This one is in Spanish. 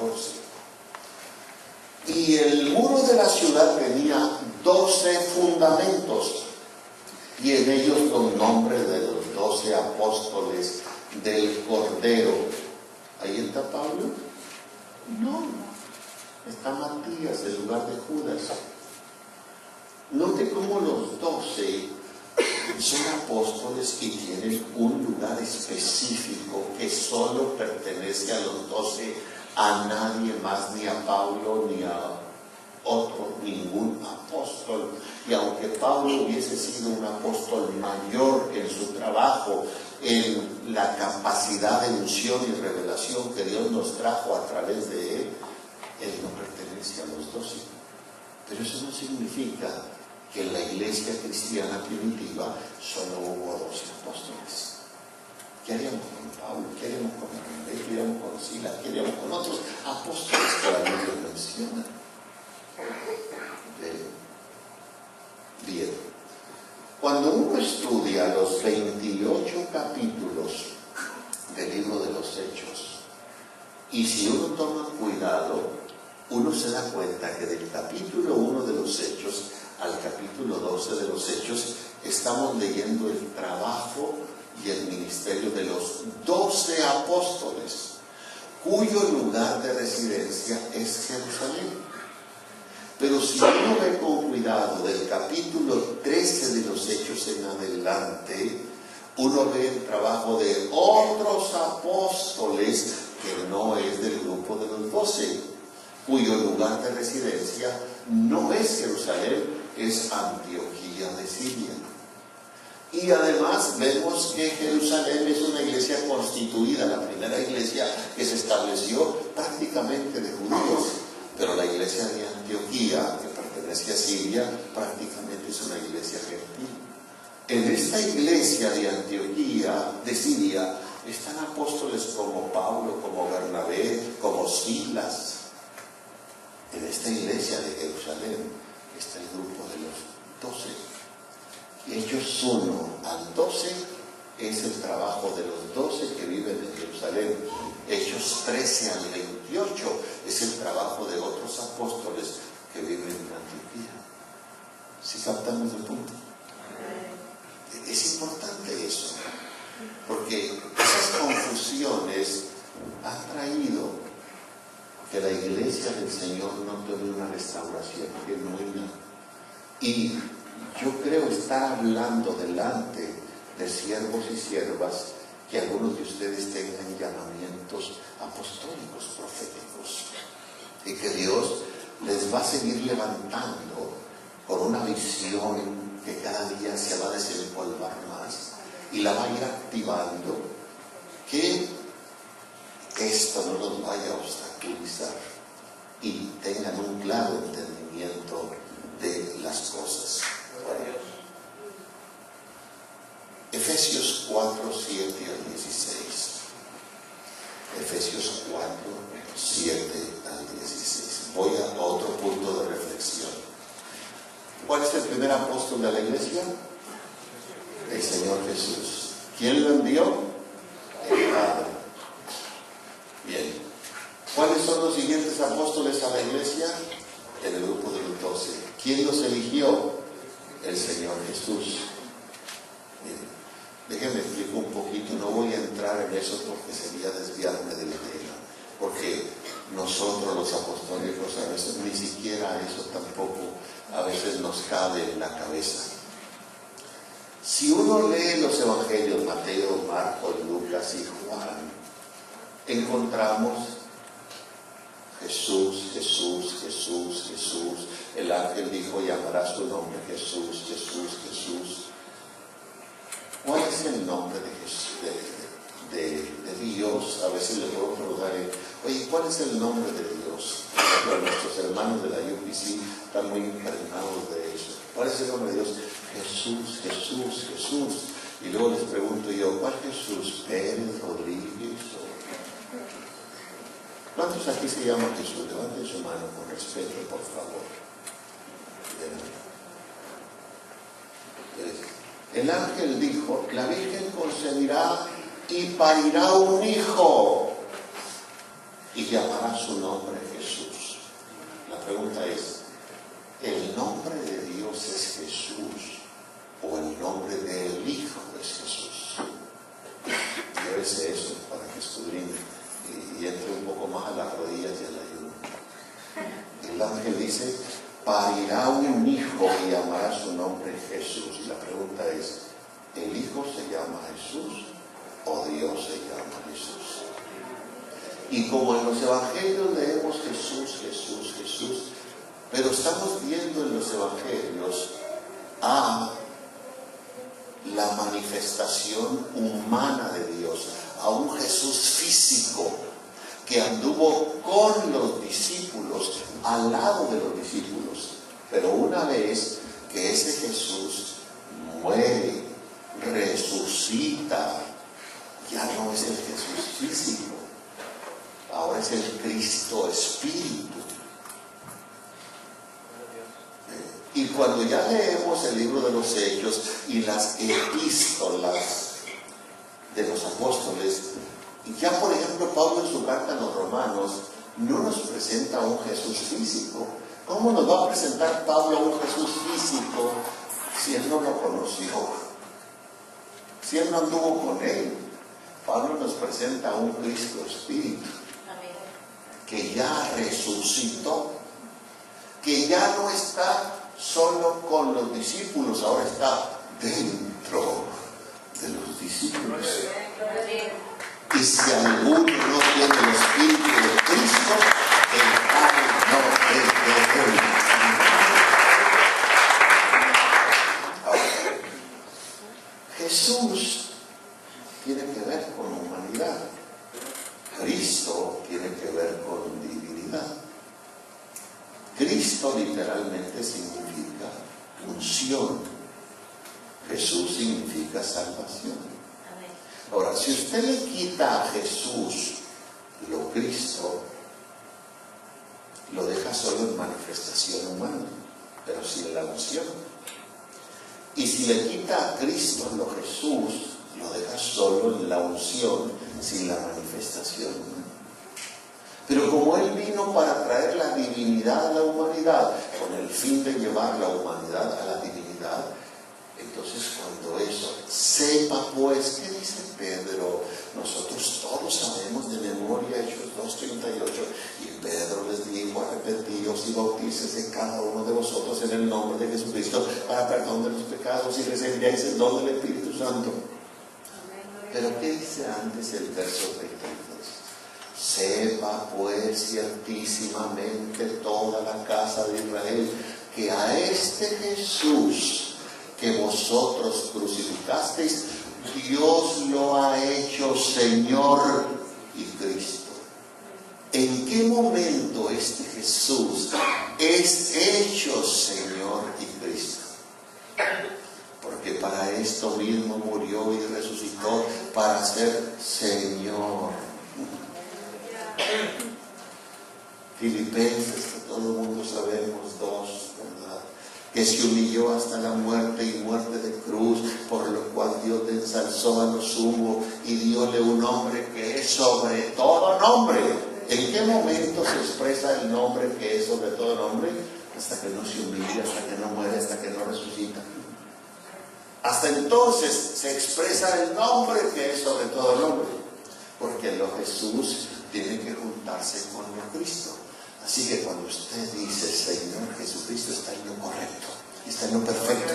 14. Y el muro de la ciudad tenía 12 fundamentos, y en ellos los nombres de los 12 apóstoles del Cordero. ¿Ahí está Pablo? No, está Matías, del lugar de Judas. Note cómo los 12 son apóstoles y tienen un lugar específico que solo pertenece a los 12, a nadie más, ni a Pablo, ni a otro, ningún apóstol. Y aunque Pablo hubiese sido un apóstol mayor en su trabajo, en la capacidad de unción y revelación que Dios nos trajo a través de él no pertenece a los 12. Pero eso no significa que en la iglesia cristiana primitiva solo hubo 12 apóstoles. ¿Qué haríamos con Pablo? ¿Qué haríamos con Bernabé? ¿Qué haríamos con Silas? ¿Qué haríamos con otros apóstoles que la Biblia menciona? Bien. Cuando uno estudia los 28 capítulos del libro de los Hechos, y si uno toma cuidado, uno se da cuenta que del capítulo 1 de los Hechos al capítulo 12 de los Hechos estamos leyendo el trabajo y el ministerio de los 12 apóstoles, cuyo lugar de residencia es Jerusalén. Pero si uno ve con cuidado del capítulo 13 de los Hechos en adelante, uno ve el trabajo de otros apóstoles que no es del grupo de los 12, cuyo lugar de residencia no es Jerusalén, es Antioquía de Siria. Y además vemos que Jerusalén es una iglesia constituida, la primera iglesia que se estableció prácticamente de judíos, pero la iglesia de Antioquía, que pertenece a Siria, prácticamente es una iglesia gentil. En esta iglesia de Antioquía de Siria están apóstoles como Pablo, como Bernabé, como Silas. En esta iglesia de Jerusalén está el grupo de los 12. Hechos 1 al 12 es el trabajo de los 12 que viven en Jerusalén. Hechos 13 al 28 es el trabajo de otros apóstoles que viven en Antioquía. ¿Sí captamos el punto? Es importante eso, porque esas confusiones han traído que la iglesia del Señor no tuvo una restauración genuina. Y yo creo estar hablando delante de siervos y siervas que algunos de ustedes tengan llamamientos apostólicos, proféticos, y que Dios les va a seguir levantando con una visión que cada día se va a desempolvar más y la va a ir activando, que esto no los vaya a obstaculizar y tengan un claro entendimiento de las cosas. Bueno, Efesios 4, 7 al 16. Efesios 4, 7 al 16. Voy a otro punto de reflexión. ¿Cuál es el primer apóstol de la iglesia? El Señor Jesús. ¿Quién lo envió? El Padre. Bien. ¿Cuáles son los siguientes apóstoles a la iglesia? En el grupo de los 12. ¿Quién los eligió? El Señor Jesús. Bien. Déjenme explicar un poquito, no voy a entrar en eso porque sería desviarme del tema, porque nosotros los apostólicos a veces ni siquiera eso tampoco a veces nos cabe en la cabeza. Si uno lee los evangelios, Mateo, Marcos, Lucas y Juan, encontramos Jesús, Jesús, Jesús, Jesús. El ángel dijo, llamará su nombre Jesús, Jesús, Jesús. ¿Cuál es el nombre de Jesús, de Dios? A veces le puedo preguntar, oye, ¿cuál es el nombre de Dios? Por ejemplo, nuestros hermanos de la UPC están muy impregnados de eso. ¿Cuál es el nombre de Dios? Jesús, Jesús, Jesús. Y luego les pregunto yo, ¿cuál Jesús? Pérez, Rodríguez. ¿Cuántos aquí se llaman Jesús? Levanten su mano con respeto, por favor. El ángel dijo, la Virgen concebirá y parirá un hijo. y llamará su nombre Jesús. La pregunta es, ¿el nombre de Dios es Jesús o el nombre del Hijo es Jesús? Llévese eso para que escudriñe y entre un poco más a las rodillas y al ayuno. El ángel dice, parirá un hijo y llamará su nombre Jesús. Y la pregunta es, ¿el Hijo se llama Jesús o Dios se llama Jesús? Y como en los evangelios leemos Jesús, Jesús, Jesús, pero estamos viendo en los evangelios a la manifestación humana de Dios, a un Jesús físico que anduvo con los discípulos, al lado de los discípulos. Pero una vez que ese Jesús muere, resucita, ya no es el Jesús físico, ahora es el Cristo Espíritu. Y cuando ya leemos el libro de los Hechos y las epístolas de los apóstoles, ya por ejemplo Pablo en su carta a los Romanos no nos presenta a un Jesús físico. ¿Cómo nos va a presentar Pablo a un Jesús físico si él no lo conoció? Si él no anduvo con él. Pablo nos presenta a un Cristo Espíritu que ya resucitó, que ya no está solo con los discípulos, ahora está dentro de los discípulos. Y si alguno no tiene el Espíritu de Cristo, el tal no es de él. Ahora, Jesús tiene que ver con humanidad. Cristo tiene que ver con divinidad. Cristo literalmente significa unción. Jesús significa salvación. Ahora, si usted le quita a Jesús lo Cristo, lo deja solo en manifestación humana, pero sin la unción. Y si le quita a Cristo lo Jesús, lo deja solo en la unción, sin la manifestación humana. Pero como Él vino para traer la divinidad a la humanidad, con el fin de llevar la humanidad a la divinidad, entonces cuando eso, sepa pues, ¿qué dice Pedro? Nosotros todos sabemos de memoria Hechos 2:38, y Pedro les dijo, arrepentíos y bautícese cada uno de vosotros en el nombre de Jesucristo para perdón de los pecados y recibiréis el don del Espíritu Santo. Pero ¿qué dice antes el verso 32? Sepa pues ciertísimamente toda la casa de Israel que a este Jesús que vosotros crucificasteis, Dios lo ha hecho Señor y Cristo. ¿En qué momento este Jesús es hecho Señor y Cristo? Porque para esto mismo murió y resucitó, para ser Señor. Filipenses, que todo el mundo sabemos, 2, ¿verdad? Que se humilló hasta la muerte y muerte de cruz, por lo cual Dios le ensalzó a lo sumo y dióle un nombre que es sobre todo nombre. ¿En qué momento se expresa el nombre que es sobre todo nombre? Hasta que no se humilla, hasta que no muere, hasta que no resucita. Hasta entonces se expresa el nombre que es sobre todo nombre, porque lo Jesús tiene que juntarse con lo Cristo. Así que cuando usted dice Señor Jesucristo, está en lo correcto, está en lo perfecto.